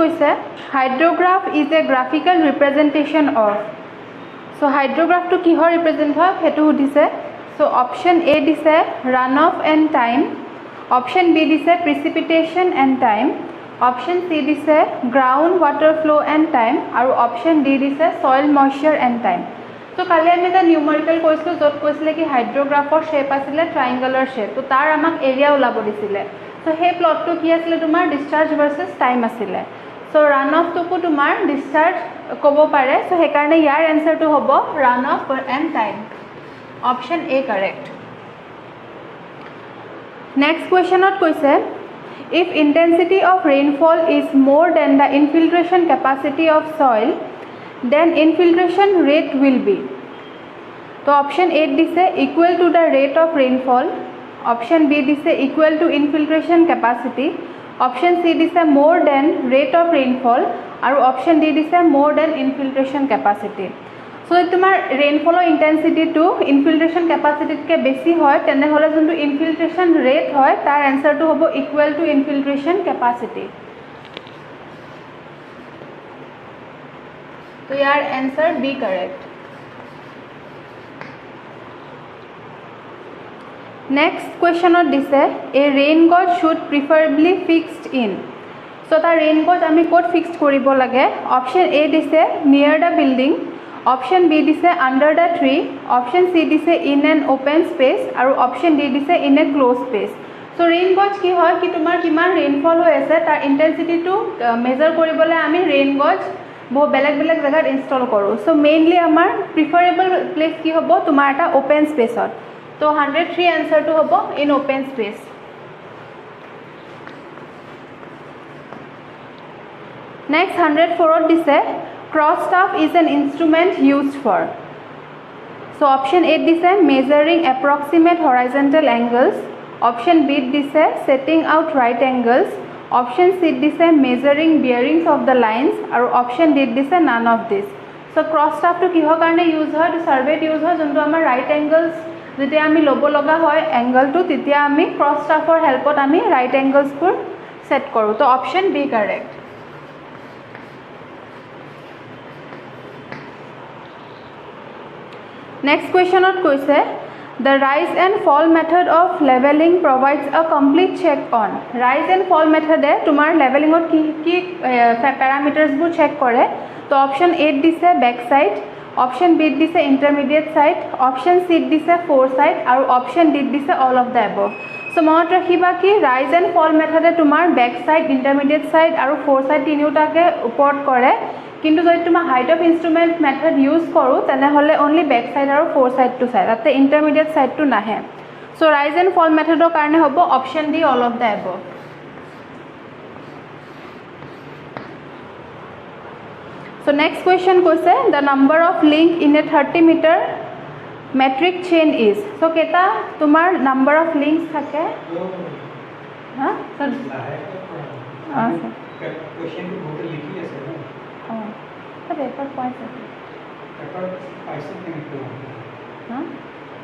কৈছে hydrograph is a graphical representation of so হাইড্ৰোগ্ৰাফটো কিহৰ ৰিপ্ৰেজেণ্ট হয় সেইটো সুধিছে সো অপশ্যন এ দিছে runoff and time option B দিছে precipitation and time option C দিছে ground water flow' and time আৰু অপশ্যন ডি দিছে ছইল মইশ্চাৰ এণ্ড টাইম তো কালি আমি এটা নিউমেৰিকেল কৈছিলোঁ য'ত কৈছিলে কি হাইড্ৰোগ্ৰাফৰ শ্বেপ আছিলে ট্ৰাইংগলৰ শ্বেপ তো তাৰ আমাক এৰিয়া ওলাব দিছিলে সো সেই প্লটটো কি আছিলে তোমাৰ ডিসচাৰ্জ ভাৰ্চেছ টাইম আছিলে সো ৰান অফটোকো তোমাৰ ডিসচাৰ্জ ক'ব পাৰে সো সেইকাৰণে ইয়াৰ এনচাৰটো হ'ব runoff and time option A correct next কুৱেশ্যনত কৈছে if intensity of rainfall is more than the infiltration capacity of soil then infiltration rate will be so option A dise equal to the rate of rainfall option B dise equal to infiltration capacity option C dise more than rate of rainfall aru option D dise more than infiltration capacity so tomar rainfall intensity to infiltration capacity ke besi hoy tene hole jontu infiltration rate hoy tar answer to hobo equal to infiltration capacity so your answer B correct next question on this a rain gauge should preferably fixed in so the rain gauge ami code fixed koribo lage option A dise near the building option B dise under the tree option C dise in an open space aru option D dise in a closed space so rain gauge ki hoy ki tumar kiman rainfall hoy ase tar intensity to measure koribole ami rain gauge bo belag jagat install koru so mainly amar preferable place ki hobo tumar eta open space ot so 103 answer to hobo in open space next 104 ot dise cross staff is an instrument used for so option A dise measuring approximate horizontal angles option B dise setting out right angles option C dise measuring bearings of the lines or option D dise none of this so cross staff to kihor karone use hoy to survey use hoy jonto amar right angles jete ami lobo loga hoy angle to titia ami cross staff or help ot ami right angles pur set koru to option B correct next question ot koise the rise and fall method of leveling provides a complete check on rise and fall method e tumar leveling ot ki parameters bur check kore to option A dise back side option B dise intermediate side option C dise foresight aru option D dise all of the above so monot rakhiba ki rise and fall method e tumar back side intermediate side aru foresight tinuta ke uport kore কিন্তু যদি তুমি height of instrument method use কৰো তেনে হলে only back side আৰু fore side to side আতে intermediate side to নাহে so rise and fall মেথডৰ কাৰণে হ'ব option D all of the above so next question কৈছে the number of link in a 30 metre metric chain is so কেটা তোমাৰ number of links থাকে হা সৰ কোৱেশ্চন বহুত লিখি আছে पेपर पॉइंट पेपर पैसे के हां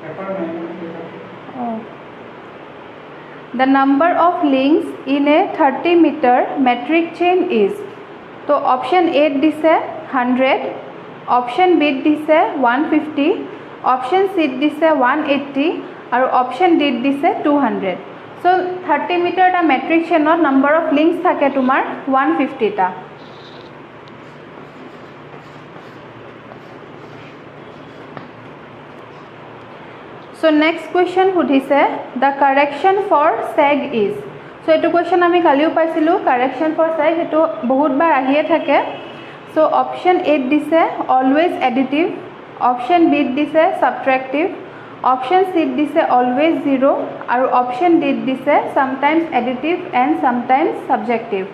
पेपर में the number of links in a 30 meter metric chain is तो ऑप्शन A दिसे 100 ऑप्शन B दिसे 150 ऑप्शन C दिसे 180 और ऑप्शन D दिसे 200 सो 30 मीटर टा मेट्रिक चेनर नंबर ऑफ लिंक्स থাকে তোমাৰ 150 টা So next question সুধিছে the correction for sag is so এটো question আমি কালিও পাইছিলো correction for sag এটো বহুত বাৰ আহিয়ে থাকে so option A দিছে always additive option B দিছে subtractive option C দিছে always zero আৰু option D দিছে sometimes additive and sometimes subtractive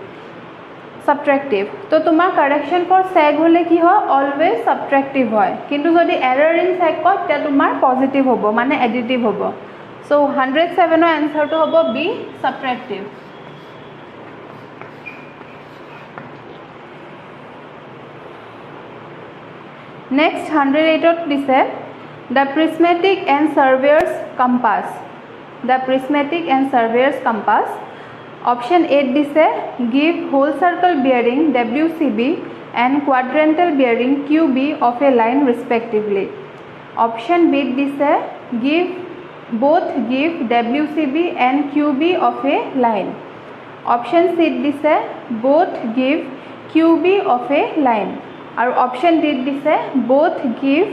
তো তোমাৰ correction for sag হলে কি হয় always subtractive হয় কিন্তু যদি error in sag কয় তে তোমাৰ positive হ'ব মানে additive হ'ব so 107 ৰ answer to হ'ব B subtractive next 108 ত দিছে the prismatic and surveyor's compass option এত দিছে give whole circle bearing WCB and quadrantal bearing QB of a line respectively. Option B দিছে give WCB and QB of a line. Option C দিছে both give QB of a line. আৰু option D দিছে both give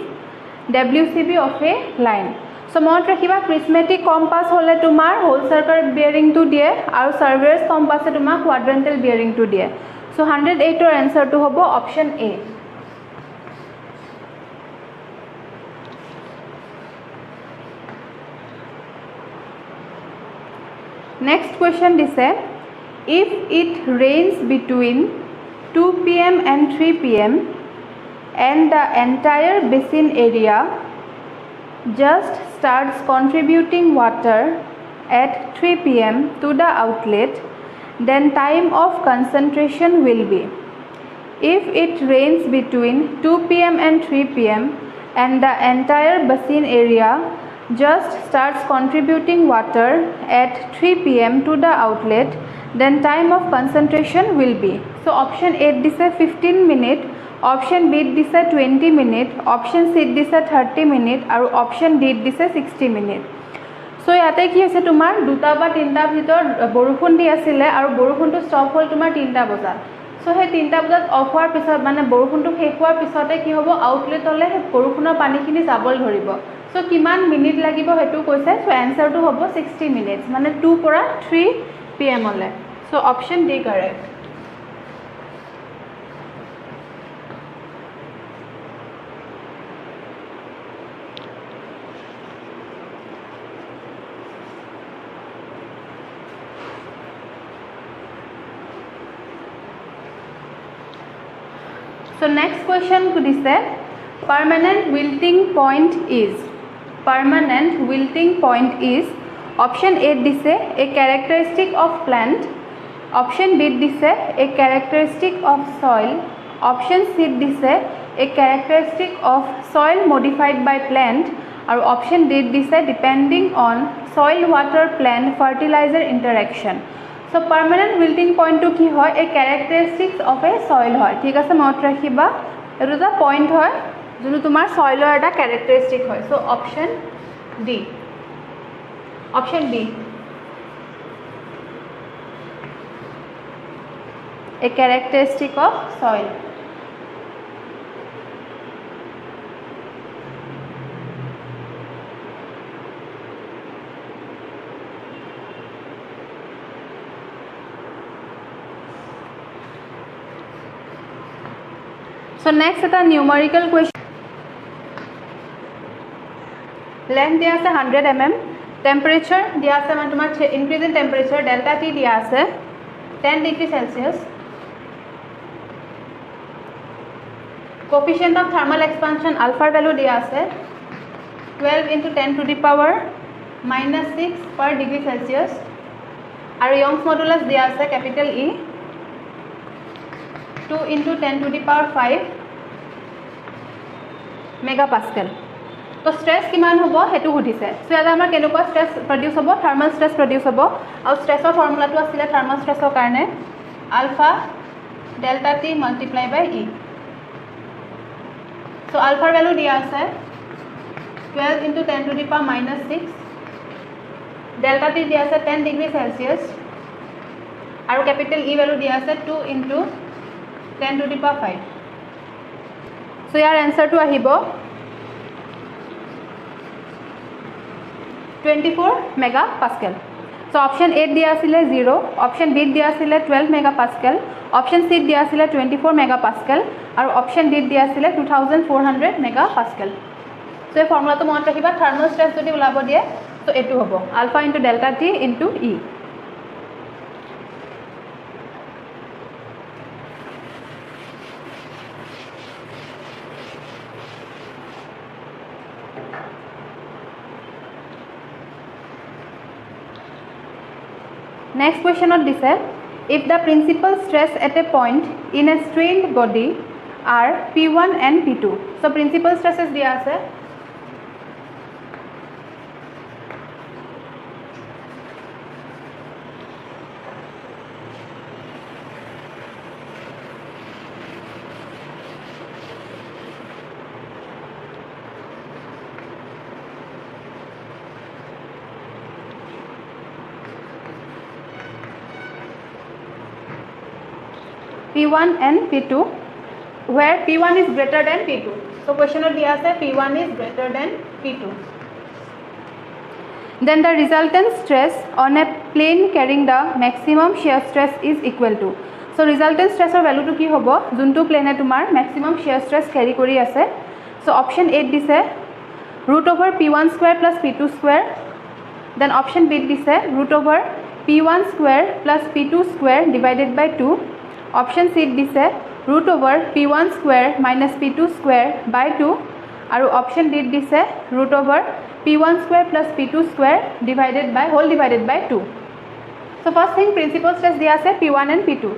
WCB of a line. So মনত ৰাখিবা prismatic compass হলে তোমাৰ whole circle bearing টো দিয়ে আৰু surveyor's compass এ তোমাৰ quadrantal bearing টো দিয়ে. So 108 ৰ answer টো হ'ব option A. Next question দিছে if it rains between 2 p.m. and 3 p.m. and the entire basin area just starts contributing water at 3 p.m. to the outlet, then time of concentration will be. If it rains between 2 p.m. and 3 p.m. and the entire basin area just starts contributing water at 3 p.m. to the outlet, then time of concentration will be. So option A দিছে 15 minute, option B দিছে 20 minute, option C দিছে 30 minute আৰু option D দিছে 60 minute. So ইয়াতে কি হৈছে তোমাৰ দুটা বা তিনটা ভিতৰত বৰষুণ দি আছিলে আৰু বৰষুণটো ষ্টপ হ'ল তোমাৰ 3টা বজাত. So সেই 3টা বজাত অফ হোৱাৰ পিছত মানে বৰষুণটো শেষ হোৱাৰ পিছতে কি হ'ব আউটলেটলে বৰষুণৰ পানীখিনি যাবলৈ ধৰিব. So কিমান মিনিট লাগিব হেতু কৈছে. So এনসাৰটো হ'ব 60 minutes মানে 2 পৰা 3 pm লে. So option D correct. So next question দিছে permanent wilting point is. Permanent wilting point is option A দিছে a characteristic of plant, option B দিছে a characteristic of soil, option C দিছে a characteristic of soil modified by plant আৰু option D দিছে depending on soil water plant fertilizer interaction. So permanent wilting point to কি হয় a characteristics of a soil হয়. ঠিক আছে মনত ৰাখিবা এটো এটা পইণ্ট হয় যোনটো তোমাৰ সয়েলৰ এটা characteristic হয়. So option D. Option B. A characteristic of soil. So next এটা numerical question. Length দিয়া আছে 100 mm, temperature দিয়া আছে মানে তোমাৰ increase in temperature delta T দিয়া আছে 10 degree Celsius. Coefficient of thermal expansion alpha value দিয়া আছে 12 into 10 to the power -6 per degree Celsius. আৰু Young's modulus দিয়া আছে capital E 2 into 10 to the power 5 megapascal. তো stress কিমান হ'ব হেতু সুধিছে. সো এটা আমাৰ কেনেকুৱা stress produce হ'ব thermal stress produce হ'ব আৰু stressৰ ফৰ্মুলাটো আছিল thermal stressৰ কাৰণে alpha delta T multiply by E. So alpha value দিয়া আছে 12 into 10 to the power -6, delta T দিয়া আছে 10 degree Celsius আৰু capital E value দিয়া আছে 2 into 10 to the power 5. So year answer to আহিব 24 megapascal. So option A দিয়া আছিল 0, option B দিয়া আছিল 12 megapascal, option C দিয়া আছিল 24 megapascal আৰু option D দিয়া আছিল 2400 megapascal. So এই ফৰ্মুলাটো মনত ৰাখিবা thermal stress যদি ওলাব দিয়ে তো এটো হ'ব alpha into delta T into E. Next question on this is if the principal stress at a point in a strained body are P1 and P2. So principal stresses দিয়া আছে P1 and P2 where P1 is greater than P2. So question dia ase P1 is greater than P2. Then the resultant stress on a plane carrying the maximum shear stress is equal to. So resultant stress or value to ki hobo juntu plane tumar maximum shear stress carry kori ase. So option 8 dise root over P1 square plus P2 square. Then option B dise root over P1 square plus P2 square divided by 2. Option C dise root over P1 square minus P2 square by 2. Aru option D dise root over P1 square plus P2 square divided by 2. So first thing principal stress dia ase P1 and P2.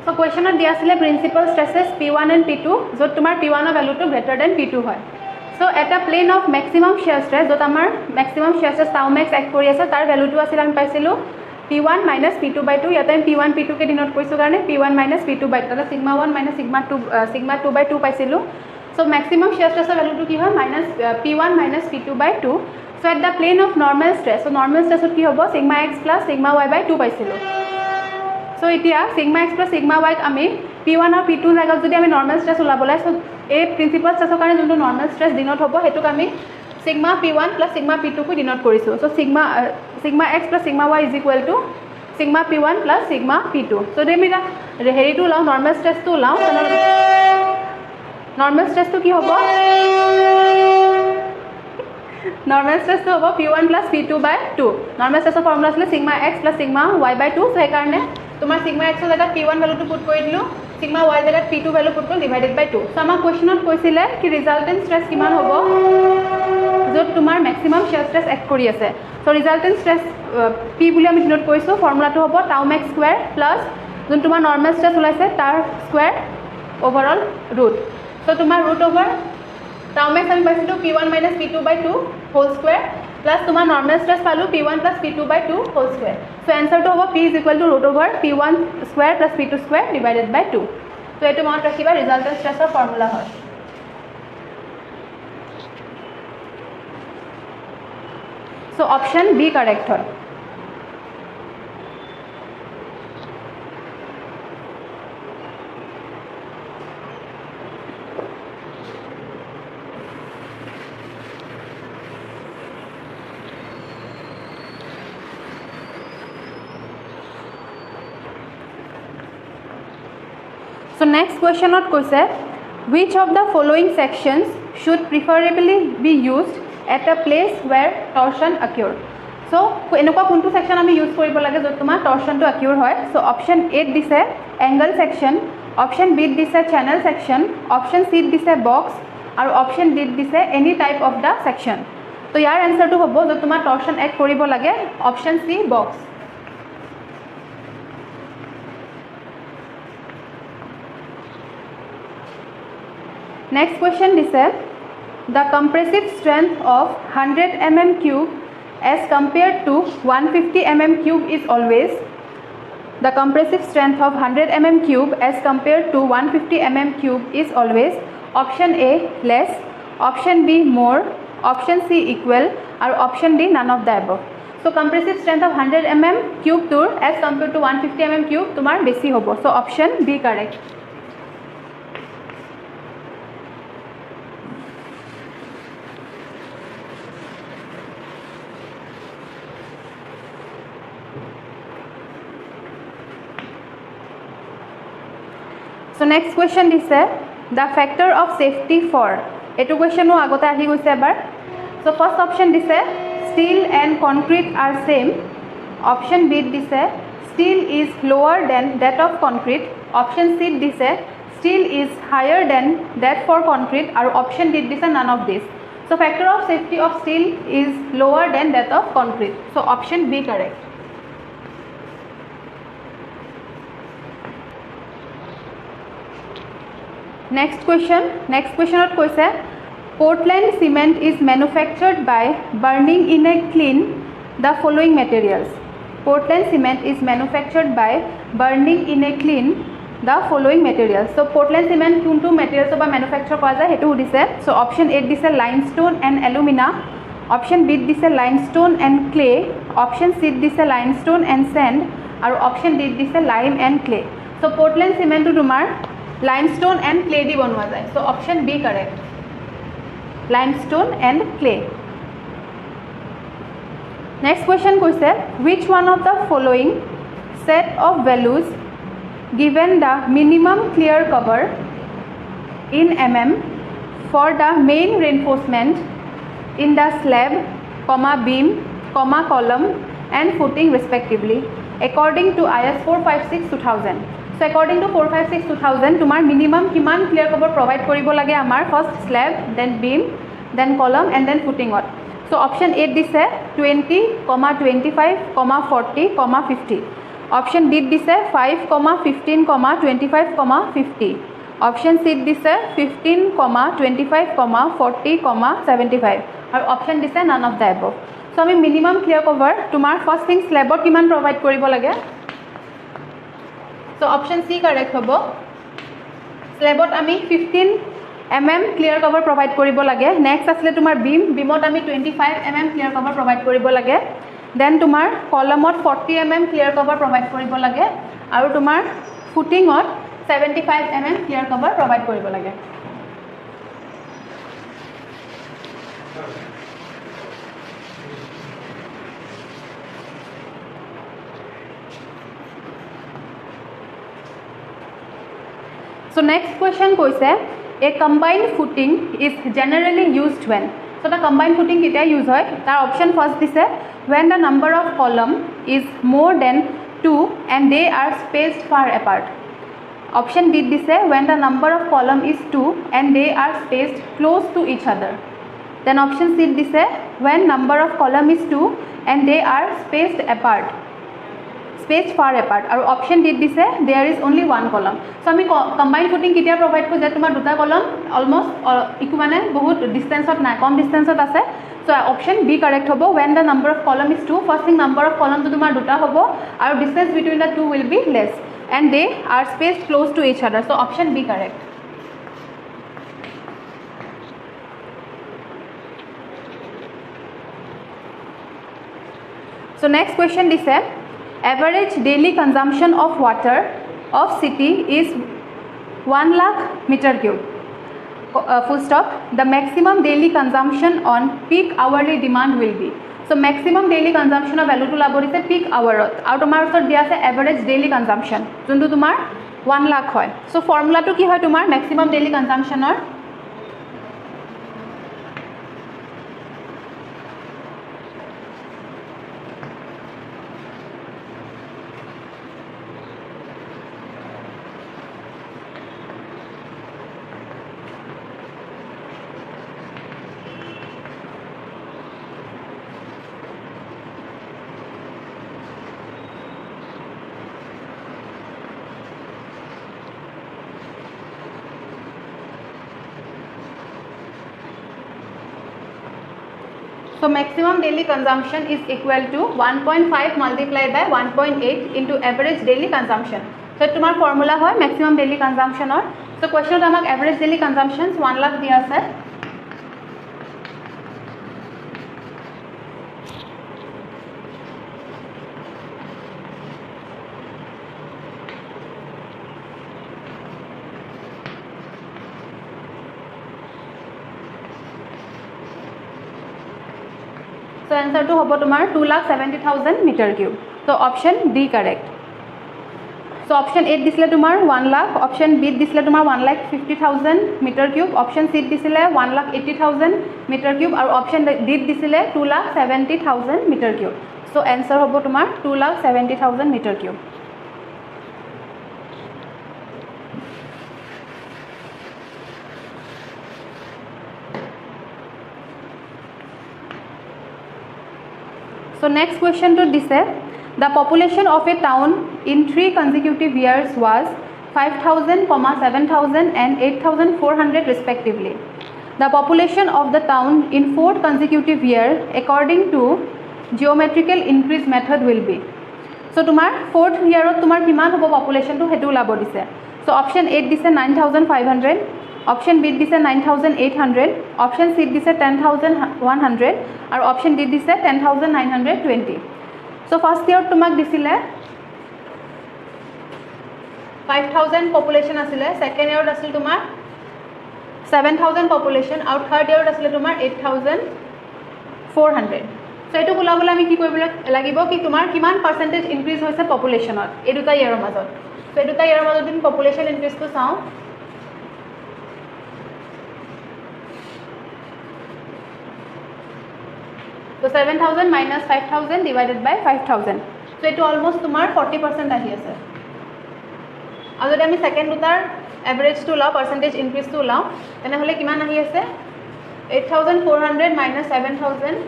So question dia asile principal stresses P1 and P2 jot tumar P1 er value to greater than P2 hoy. So at a plane of maximum shear stress jot amar maximum shear stress tau max act kori ase tar value to asil ami paisilu P1 minus P2 by 2 yata ami P1 P2 ke denote koisu karone P1 minus P2 by 2 sigma 1 minus sigma 2 by 2 paisilu. So maximum shear stress er value to ki hoy minus P1 minus P2 by 2. So at the plane of normal stress, so normal stress ki hobo sigma x plus sigma y by 2 paisilu. So itia sigma x plus sigma y ami P1 or P2 jagat jodi ami normal stress ulabolai so a principal stress karone jonto normal stress denote hobo hetuk ami sigma P1 plus sigma P2 ko denote korisu. So sigma x plus sigma y is equal to sigma P1 plus sigma P2. So de mira heri to lao normal stress to lao normal stress to ki hobo normal stress to hobo P1 plus P2 by 2. Normal stress formula asile sigma x plus sigma y by 2. So he karone তোমার sigma x জায়গা P1 value to put কৰি দিলো sigma y জায়গা P2 value put কৰি divided বাই 2 so আমাৰ কোৱেশ্চনত কৈছিলে কি ৰিজাল্টেন্ট স্ট্ৰেছ কিমান হ'ব যত তোমাৰ ম্যাক্সিমাম শিয়াৰ স্ট্ৰেছ এক কৰি আছে সো ৰিজাল্টেন্ট স্ট্ৰেছ P বুলি আমি ডিনোট কৰিছো ফৰ্মুলাটো হ'ব tau max স্কয়াৰ প্লাস যোন তোমাৰ নৰমাল স্ট্ৰেছ ওলাইছে তাৰ স্কয়াৰ ওভাৰঅল ৰুট সো তোমাৰ ৰুট ওভাৰ tau max আমি পাইছিলো P1 P2 by 2 whole square plus तुम्हारा normal stress पालू P1 plus P2 by 2 whole square. So answer to होगा P is equal to root over P1 square plus P2 square divided by 2. So ये तो मान रखिएगा resultant stress का formula है. So option B correct है. So next questionত কৈছে which of the following sections should preferably be used at a place where torsion occur. So এনেকুৱা কোনটো সেকশন আমি ইউজ কৰিব লাগে য'ত তোমাৰ টৰ্চনটো অকিউৰ হয়. So option A দিছে angle section, option B দিছে channel section, option C দিছে box আৰু option D দিছে any type of the section. তো ইয়াৰ এনসাৰটো হ'ব য'ত তোমাৰ টৰ্চন এড কৰিব লাগে option C box. Next question দিছে the compressive strength of 100 mm cube as compared to 150 mm cube is always. The compressive strength of 100 mm cube as compared to 150 mm cube is always option A less, option B more, option C equal or option D none of the above. So compressive strength of 100 mm cube tour as compared to 150 mm cube tomar besi hobo. So option B correct. So next question দিছে the factor of safety for. এটো কোৱেশ্চনো আগতে আহি গৈছে এবাৰ. So first option দিছে steel and concrete are same. Option B দিছে steel is lower than that of concrete. Option C দিছে steel is higher than that for concrete আৰু option D দিছে none of this. So factor of safety of steel is lower than that of concrete. So option B correct. Next questionত কৈছে Portland cement is manufactured by burning in a kiln the following materials. Portland cement is manufactured by burning in a kiln the following materials. So Portland cement কোনটো materials বা manufacture কৰা যায় হেতু দিছে. So option A দিছে limestone and alumina, option B দিছে limestone and clay, option C দিছে limestone and sand আৰু option D দিছে lime and clay. So Portland cement to তোমাৰ limestone and clay di banwa jay. So option B correct. Limestone and clay. Next question koise which one of the following set of values given the minimum clear cover in mm for the main reinforcement in the slab, beam, column and footing respectively according to IS 456-2000. So according to 456-2000 tomar minimum kiman clear cover provide koribo lage amar first slab, then beam, then column and then footing ot. So option A dise 20, 25, 40, 50. Option D dise 5, 15, 25, 50. Option C dise 15, 25, 40, 75. Or option dise none of the above. So ami minimum clear cover tomar first thing slab ot kiman provide koribo lage. So option C correct hobo. Slabot ami 15 mm clear cover provide koribo lage. Next asle tumar beamot ami 25 mm clear cover provide koribo lage. Then tumar columnot 40 mm clear cover provide koribo lage aru tumar footingot 75 mm clear cover provide koribo lage. So next question koise a combined footing is generally used when. So the combined footing ketia use hoy tar option first dise when the number of column is more than 2 and they are spaced far apart. Option B dise when the number of column is 2 and they are spaced close to each other. Then option C dise when number of column is 2 and they are spaced far apart. Or option D dise there is only one column. So ami combined footing ketia provide ko je tumar duta column almost equal bahut distance ot na kom distance ot ase. So option B correct hobo when the number of column is 2 first thing number of column to tumar duta hobo and distance between the two will be less and they are spaced close to each other. So option B correct. So next question is average daily consumption of water of city is 1 lakh meter cube. Full stop. The maximum daily consumption on peak hourly demand will be. So maximum daily consumption of value to labo is peak hour. Out tomar usor dia ase average daily consumption. Juntu tomar 1 lakh হয় so ফৰ্মুলাটো কি হয় তোমাৰ maximum daily কনজাম্পশনৰ So maximum daily consumption is equal to 1.5 multiplied by 1.8 into average daily consumption. So tomar formula hoy maximum daily consumption or so question amak average daily consumption 1 lakh diya ase So answer to hobo tomar 2,70,000 meter cube. So option D correct. So option A disile tomar 1 lakh, option B disile tomar 1,50,000 meter cube, option C disile 1,80,000 meter cube, or option D disile 2,70,000 meter cube. So answer hobo tomar 2,70,000 meter cube. So next question to this the population of a town in 3 consecutive years was 5,000, 7,000 and 8,400 respectively. The population of the town in 4th consecutive year according to geometrical increase method will be. So tomar 4th year tomar kiman hobo population to hetu ulabo dise. So option A dise 9,500, option B dise 9,800, option C dise 10,100 or option D dise 10,920. So first year tumak disile 5,000 population asile, second year asil tumar 7,000 population, and third year asile tumar 8,400. So etu ulabole ami ki koribole lagibo ki tumar kiman percentage increase hoise population ot e duta year mazot. So e duta year mazot din population increase to saw. So 7,000 minus 5,000 divided by 5,000. So it almost tomar 40% ahi ase. Agar ami second dutar average to law percentage increase to law tene hole kiman ahi ase 8,400 minus 7,000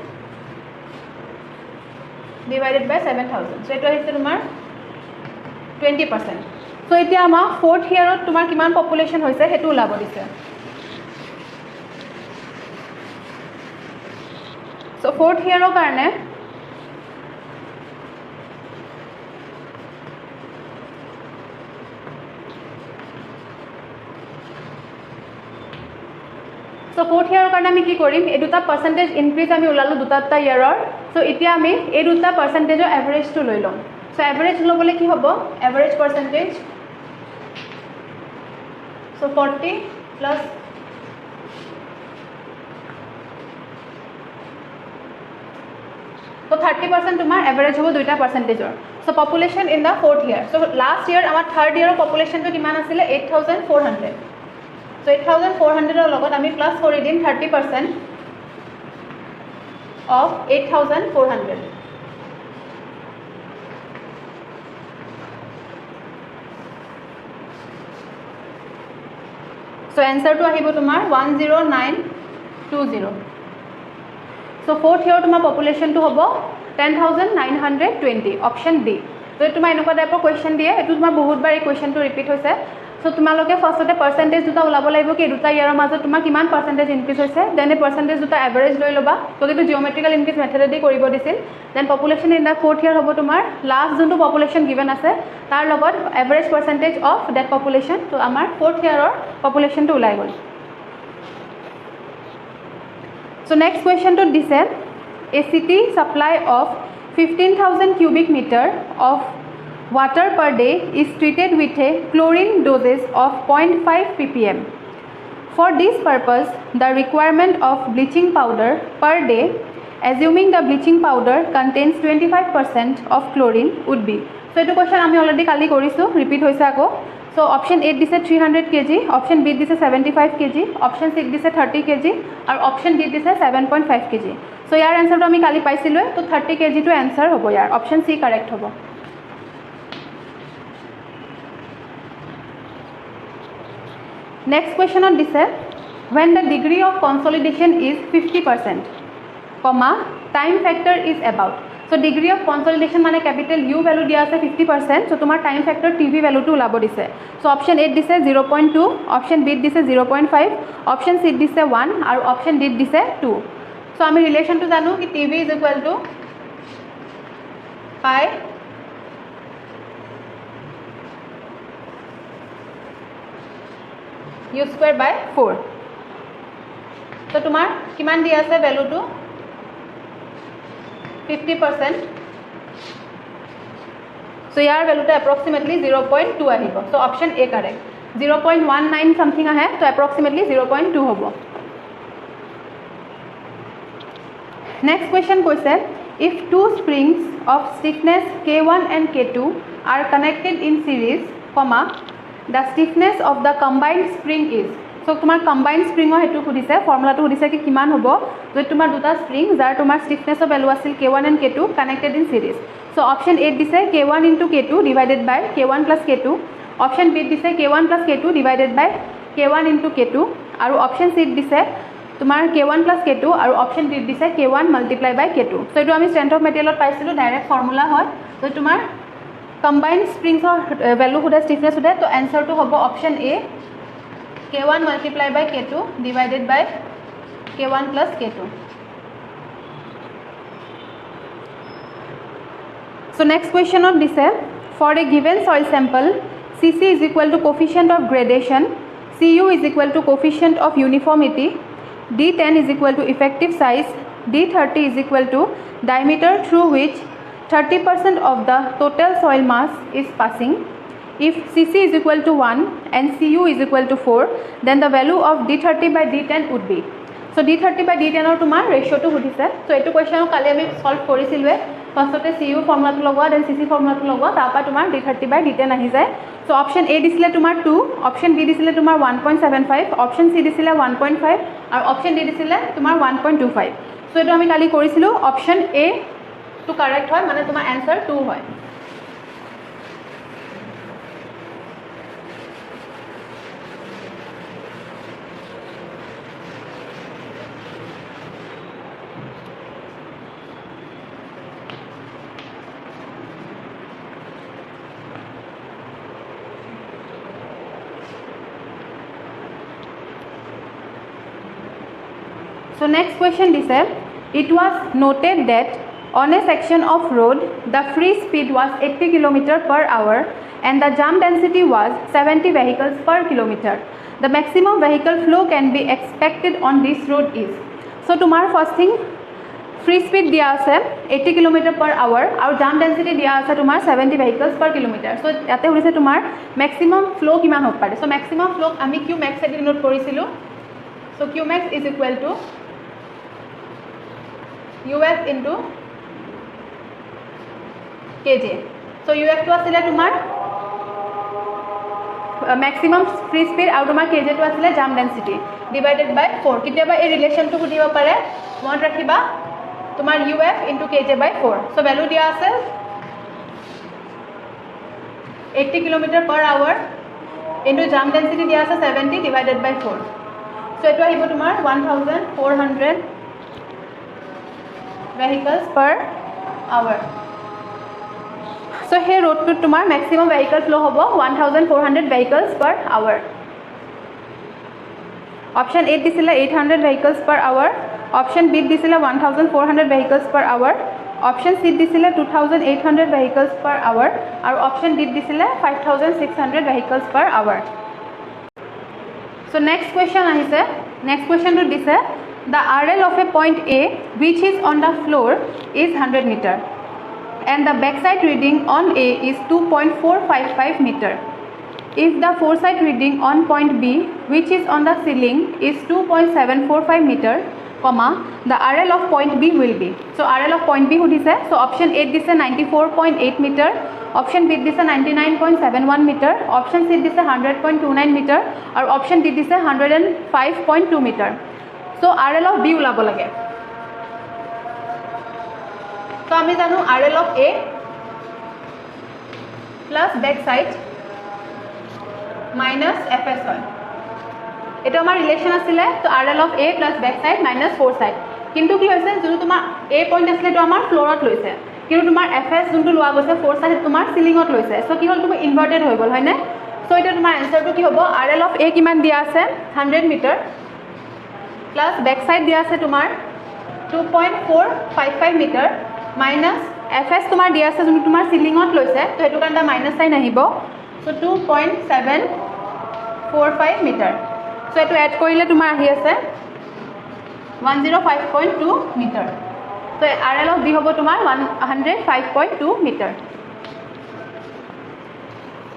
divided by 7,000. So it is tomar 20%. So etia ama 4th year ot tomar kiman population hoise hetu ulabo dise. So 4th year karone So 4th year karone ami ki korim e duta percentage increase ami ulalu duta ta year or so etia ami e duta percentage o average to loi lom. So average lobole ki hobo average percentage so 40 plus So 30% tomar average hobo 2 percentage or. So population in the 4th year. So last year our 3rd year population to kiman asile 8,400. So 8,400 or logot ami plus kori dim 30% of 8,400. So answer to ahibo tomar 10920. So 4th year tomar population to hobo 10,920 option D. So tomar enuka type of question diye etu tomar bahut bar ei question to repeat hoise. So tumaloke first ote percentage duta ulabo laibo ki duta year mazot tomar kiman percentage increase hoise then a percentage duta average loi loba to kitu geometrical increase method di koribo disil then population in the 4th year hobo tomar last juntu population given ase tar logot average percentage of that population to amar 4th year or population to ulai gol. So next question to this a city supply of 15,000 cubic meter of water per day is treated with a chlorine dosage of 0.5 ppm. For this purpose, the requirement of bleaching powder per day, assuming the bleaching powder contains 25% of chlorine, would be. So etu question ami already kali korisu repeat hoise ako. So option A দিছে 300 kg, option B দিছে 75 kg, option C দিছে 30 kg আৰু option D দিছে 7.5 kg. So ইয়াৰ আনসাৰটো আমি কালি পাইছিলো, তো 30 kg টো answer হ'ব ইয়াৰ, option C কাৰেক্ট হ'ব. Next question on this, when the degree of consolidation is 50%, comma, time factor is about. So degree of consolidation মানে capital U value দিয়া আছে 50%, so তোমাৰ time factor TV value টো ওলাব দিছে. So option A দিছে 0.2, option B দিছে 0.5, option C দিছে 1 আৰু option D দিছে 2. So আমি relation টো জানো কি TV is equal to pi U square by 4. So তোমাৰ কিমান দিয়া আছে value টো 50%. So ইয়াৰ value টো approximately 0.2 আহিব. So option A correct. 0.19 something আহে, so approximately 0.2 হ'ব. Next question কৈছে, if two springs of stiffness K1 and K2 are connected in series, comma, the stiffness of the combined spring is. So তোমাৰ combined spring হেতু খুদিছে, ফৰ্মুলাটো খুদিছে কি কিমান হ'ব যদি তোমাৰ দুটা স্প্ৰিং যাৰ তোমাৰ stiffness of value আছিল K1 and K2 connected in series. So option A দিছে K1 into K2 divided by K1 plus K2, option B দিছে K1 plus K2 divided by K1 into K2 আৰু option C দিছে তোমাৰ K1 plus K2 আৰু option D দিছে K1 multiply by K2. So এইটো আমি strength of material পাইছিলো, direct formula হয়. So তোমাৰ combined springs value খুদে stiffness খুদে, তো answer টো হ'ব option A K1 multiply by K2 divided by K1 plus K2. So next question on this, for a given soil sample, Cc is equal to coefficient of gradation, Cu is equal to coefficient of uniformity, D10 is equal to effective size, D30 is equal to diameter through which 30% of the total soil mass is passing. If Cc is equal to 1 and Cu is equal to 4, then the value of D30 by D10 would be. So D30 by D10 or tomar ratio to hudise. So etu question kali ami solve korisilwe. First Cu formula to logwa, then Cc formula to logwa, tapa tomar D30 by D10 ahi jay. So option A disile tomar 2, option B disile tomar 1.75, option C disile 1.5 or option D disile tomar 1.25. So etu ami kali korisilu, option A to correct hoy, mane tomar answer 2 hoy. So next question this is, it was noted that on a section of road the free speed was 80 km per hour and the jam density was 70 vehicles per kilometer. The maximum vehicle flow can be expected on this road is. So tomar first thing, free speed dia ase 80 km per hour aru jam density dia ase tomar 70 vehicles per kilometer. So yate hoise tomar maximum flow kiman hok pare. So maximum flow ami q max e denote korisilu. So q max is equal to UF into kj. So UF to asile tomar maximum free speed aru tomar kj to asile jam density divided by 4. Kitiaba ei relation to kudiba pare mon rakhiba tomar UF into kj by 4. So value dia ase 80 km per hour into jam density dia ase 70 divided by 4. So etu ahibo tomar 1400 vehicles per hour. So here road to tomar maximum vehicle flow hobo 1400 vehicles per hour. Option A disile 800 vehicles per hour, option B disile 1400 vehicles per hour, option C disile 2800 vehicles per hour or option D disile 5600 vehicles per hour. So next question ahise, next question to this, the RL of a point A which is on the floor is 100 meter and the backside reading on A is 2.455 meter. If the foresight reading on point B which is on the ceiling is 2.745 meter, comma the RL of point B will be. So RL of point B সুধিছে, so option A দিছে 94.8 meter, option B দিছে 99.71 meter, option C দিছে 100.29 meter আৰু option D দিছে 105.2 meter. So RL of B ওলাব লাগে. So আমি জানো RL of A plus back side minus FS হয়. এটা আমাৰ ৰিলেশ্যন আছিলে, তো RL of A plus back side minus 4 side. কিন্তু কি হৈছে, যোনটো তোমাৰ A পইণ্ট আছিলে এইটো আমাৰ ফ্ল'ৰত লৈছে, কিন্তু তোমাৰ FS যোনটো লোৱা গৈছে 4 side তোমাৰ চিলিঙত লৈছে. চ' কি হ'ল, তোমাৰ ইনভাৰ্টেড হৈ গ'ল হয়নে? চ' এতিয়া তোমাৰ এনচাৰটো কি হ'ব, RL of A কিমান দিয়া আছে 100 মিটাৰ প্লাছ বেক ছাইড দিয়া আছে তোমাৰ 2.455 মিটাৰ মাইনাছ FS তোমাৰ দিয়া আছে যোনটো তোমাৰ চিলিঙত লৈছে, তো সেইটো কাৰণে মাইনাছ চাইন আহিব. চ' 2.745 মিটাৰ. চ' এইটো এড কৰিলে তোমাৰ আহি আছে 105.2 metre. So' RL of B হ'ব তোমাৰ 105.2 মিটাৰ.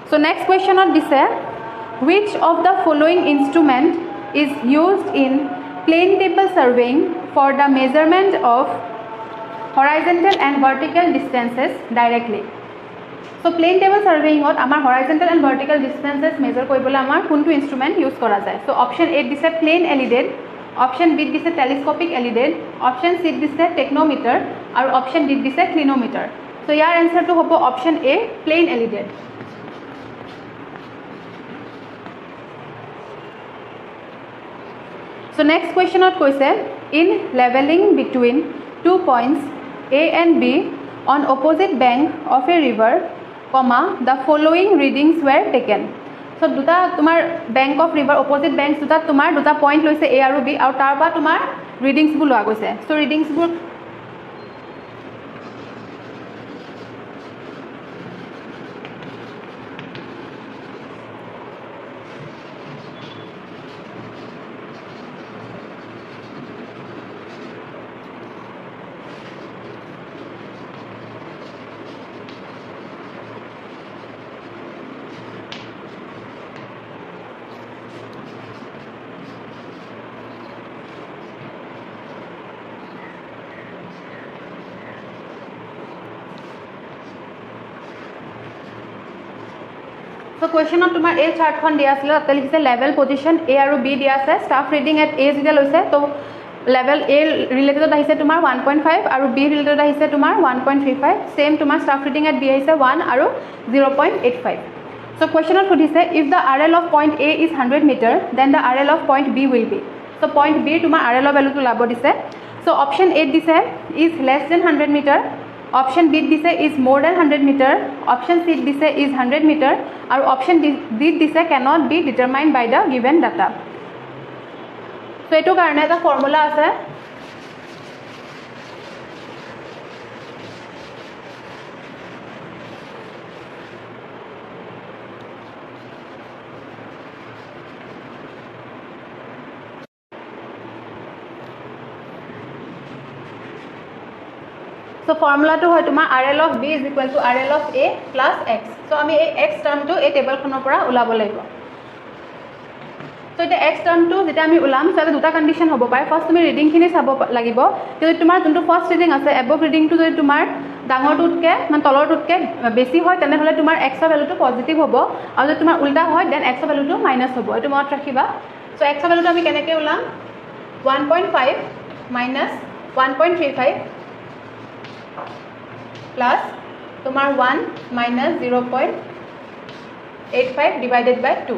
চ' নেক্সট কুৱেশ্যনত দিছে, which of the following instrument is used in plane table surveying for the measurement of horizontal and vertical distances directly? So plane table surveying ot amar horizontal and vertical distances measure koribole amar kuntu instrument use kora jay. So option A dise plane elided, option B dise telescopic elided, option C dise technometer aru option D dise clinometer. So yar answer to hobo option A plane elided. So next question ot koise, in leveling between 2 points A and B on opposite bank of a river, comma the following readings were taken. So দুটা তোমাৰ bank of river opposite banks দুটা তোমাৰ দুটা point লৈছে A আৰু B আৰু তাৰ পৰা তোমাৰ readings বোৰ লোৱা গৈছে. So readings বোৰ So question of তোমাৰ এই চাৰ্টখন দিয়া আছিল, তাতে লিখিছে লেভেল পজিশন A আৰু B দিয়া আছে, ষ্টাফ ৰিডিং এট A যেতিয়া লৈছে, তো লেভেল A ৰিলেটেড আহিছে তোমাৰ 1.5 আৰু B ৰিলেটেড আহিছে তোমাৰ 1.35, সেম তোমাৰ ষ্টাফ ৰিডিং এট B আহিছে 1 আৰু 0.85. So question of সুধিছে, if the RL of point A is 100 meter, then the RL of point B will be. So point B তোমাৰ RL of value to লাব দিছে. So option A দিছে is less than 100 meter, option B দিছে is more than 100 meter, option C দিছে is 100 meter আৰু option D দিছে cannot be determined by the given data. So এটো কাৰণে এটা formula আছে, So formula to hoy tumar RL of B is equal to RL of A plus X. So ami ei X term to ei table khonor pora ulabo lagibo. So eta X term to jeta ami ulam so duta condition hobo pare. First tumi reading khini sabo lagibo, jodi tumar juntu first reading ase above reading to jodi tumar dangor tutke man tolor tutke beshi hoy tene hole tumar X value to positive hobo aru jodi tumar ulta hoy then X value to minus hobo. Etu mot rakhiba. So X value to ami keneke ulam 1.5 minus 1.35 plus tomar 1 minus 0.85 divided by 2.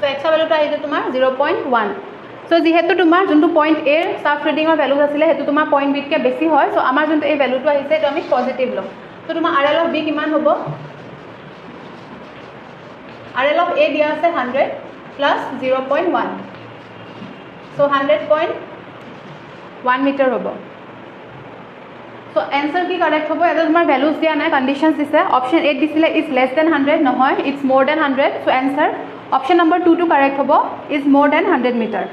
So X value to ahise tomar 0.1. So যেহেতু তোমাৰ যোনটো point A staff ৰিডিঙৰ values আছিলে হেতু তোমাৰ point B কে বেছি হয়, so আমাৰ যোনটো এই ভ্যালুটো আহিছে এটো আমি পজিটিভ লম। তো তোমাৰ RL of B কিমান হ'ব? RL of A দিয়া আছে 100 plus 0.1, so 100.1 মিটাৰ হ'ব। So answer কি কাৰেক্ট হ'ব? এটা তোমাৰ ভ্যালুজ দিয়া নাই, কন্ডিশনস দিছে। অপশন A দিছিলে is less than 100, নহয় it's more than 100, so answer option number 2 টো কাৰেক্ট হ'ব is more than 100 metre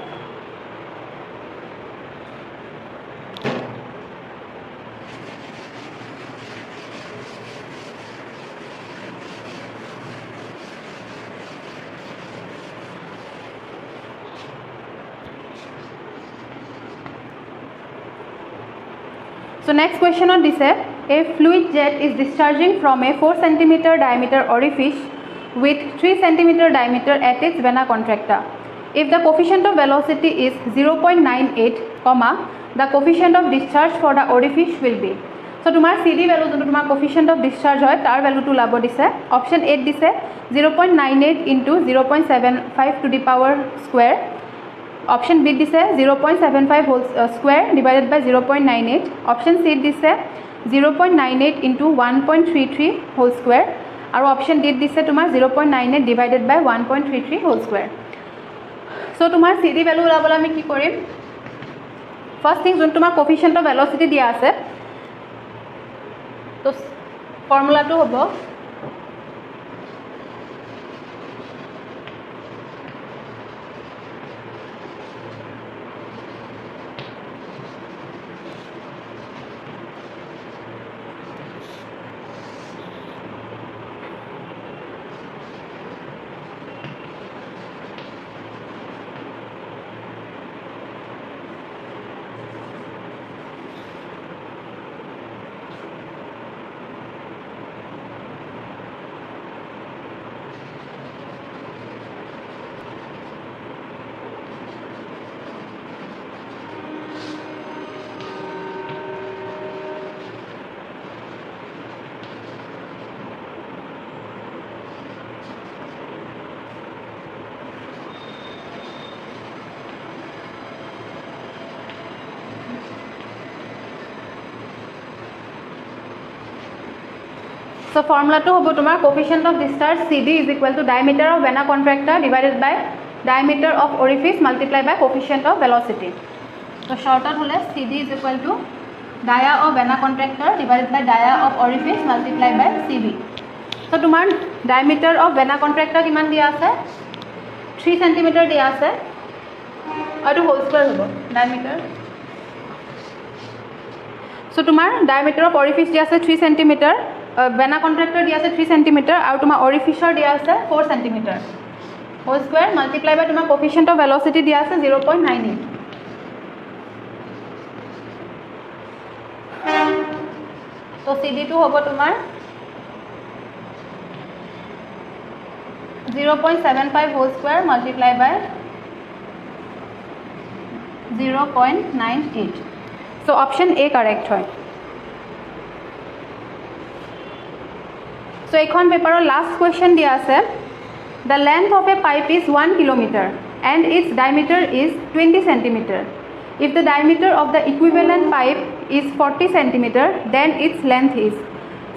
So next question on this, a fluid jet is discharging from a 4 cm diameter orifice with 3 cm diameter at its vena contracta. If the coefficient of velocity is 0.98, the coefficient of discharge for the orifice will be. So tomar CD value jonto tomar coefficient of discharge hoy tar value to labo dise. Option 8 dise 0.98 into 0.75 to the power square. Option B दिसे 0.75 whole square divided by 0.98. Option C दिसे 0.98 into 1.33 whole square. और option D दिसे तुम्हार 0.98 divided by 1.33 whole square. So तुम्हार CD value उलाबला में की करें? First thing zone तुम्हार coefficient of velocity दिया आसे. तो formula तो होगा So formula to hobo tomar coefficient of discharge CD is equal to diameter of vena contracta divided by diameter of orifice multiplied by coefficient of velocity. So shorter hole CD is equal to dia of vena contracta divided by dia of orifice multiplied by CB. So tomar diameter of vena contracta kiman dia ase 3 cm dia ase aru whole square hobo diameter. So tomar diameter of orifice dia ase 3 cm vena contractor dia ase 3 cm aru tomar orifice dia ase 4 cm whole square multiply by tomar coefficient of velocity dia ase 0.98. So CD2 hobo tomar 0.75 whole square multiply by 0.98. So option A correct hoy. So ekhon paper last question dia ase the length of a pipe is 1 kilometer and its diameter is 20 centimeter. If the diameter of the equivalent pipe is 40 centimeter then its length is.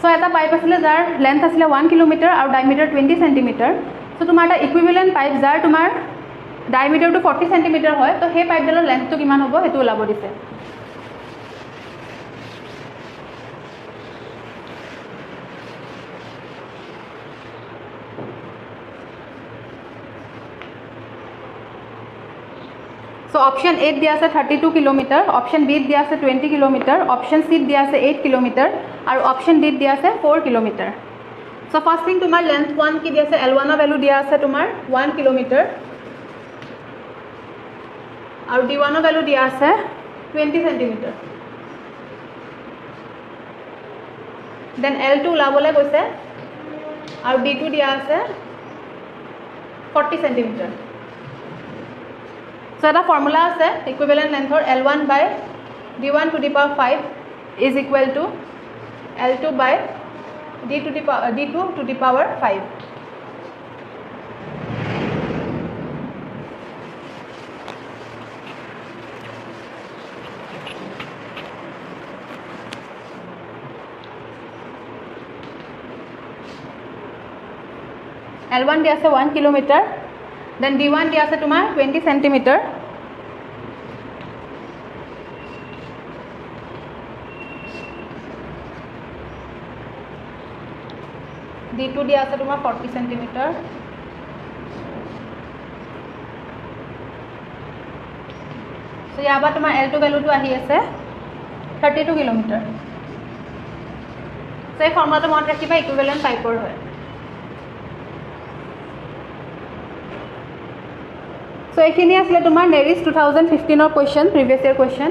So eta pipe asile jar length asile 1 kilometer aru diameter 20 centimeter. So tomar ta equivalent pipe jar tomar diameter to 40 centimeter hoy to he pipe dalor length to kiman hobo hetu ulabo dise. So option A दिया से 32 kilometre, option B दिया से 20 kilometre, option C दिया से 8 kilometre और option D दिया से 4 kilometre. So first thing तुम्हार length 1 की दिया से L1 value दिया से तुम्हार 1 kilometre और D1 value दिया से 20 सेंटीमीटर. Then L2 उलाबले গৈছে और D2 दिया से 40 centimetre. So the formula is equivalent length for L1 by D1 to the power 5 is equal to L2 by D2 to the power 5. L1 दिया से 1 kilometre. Then D1 दिया से तुम्हार 20 centimetre. D2 दिया से तुम्हार 40 centimetre. চ' ইয়াৰ পৰা তোমাৰ L2 ভেলুটো আহি আছে 32 kilometre চ' এই ফৰ্মুলাটো মনত ৰাখিবা ইকুইভেলেণ্ট পাইপৰ হয় চ' এইখিনি আছিলে তোমাৰ নেৰিছ 2015 কুৱেশ্যন প্ৰিভিয়াছ ইয়েৰ কুৱেশ্যন